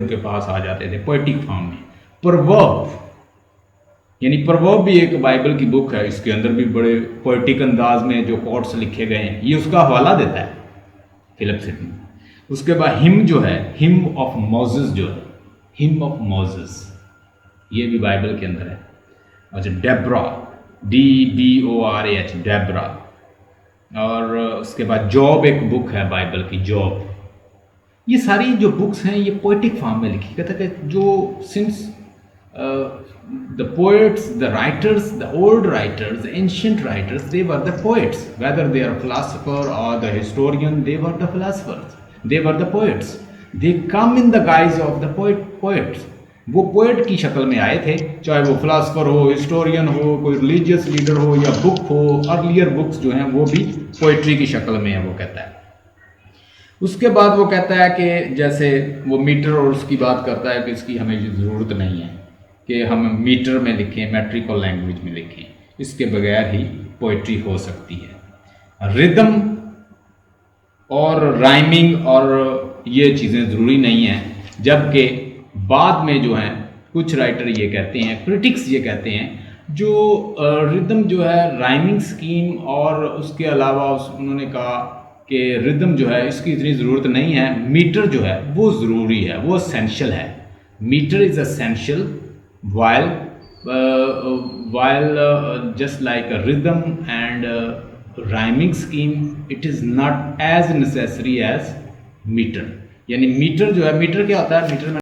उनके पास आ जाते थे पोएटिक फॉर्म में। प्रवर्ब यानी प्रवर्ब भी एक बाइबल की बुक है, इसके अंदर भी बड़े पोएटिक अंदाज में जो कोट्स लिखे गए हैं, ये उसका हवाला देता है फिलिप सिडनी। उसके बाद हिम जो है, हिम ऑफ मोजेस जो है, हिम ऑफ मोजेस, ये भी बाइबल के अंदर है। अच्छा, डेब्रा, DBORAH, डेब्रा। और उसके बाद जॉब एक बुक है बाइबल की, जॉब। ये सारी जो बुक्स हैं ये पोएटिक फॉर्म में लिखी, कहते हैं जो since the poets, the writers, the old writers, the ancient writers, they were the poets. Whether they are philosopher or the historian, they were the philosophers. They were the poets. They come in the guise of the poets. वो poet की शक्ल में आए थे, चाहे वो philosopher हो, historian हो, कोई रिलीजियस लीडर हो या बुक हो। अर्लियर बुक्स जो हैं वो भी पोएट्री की शक्ल में है, वो कहता है। उसके बाद वो कहता है कि जैसे वो मीटर और उसकी बात करता है कि इसकी हमें ज़रूरत नहीं है कि हम मीटर में लिखें, मैट्रिकल लैंग्वेज में लिखें, इसके बगैर ही पोइट्री हो सकती है। रिदम और राइमिंग और ये चीज़ें ज़रूरी नहीं हैं, जबकि बाद में जो हैं कुछ राइटर ये कहते हैं, क्रिटिक्स ये कहते हैं जो रिदम जो है, राइमिंग स्कीम और उसके अलावा उन्होंने कहा कि रिदम जो है इसकी इतनी ज़रूरत नहीं है, मीटर जो है वो ज़रूरी है, वो एसेंशियल है। Meter is essential while just like a rhythm and rhyming scheme, it is not as necessary as meter। यानी मीटर जो है, मीटर क्या होता है, मीटर में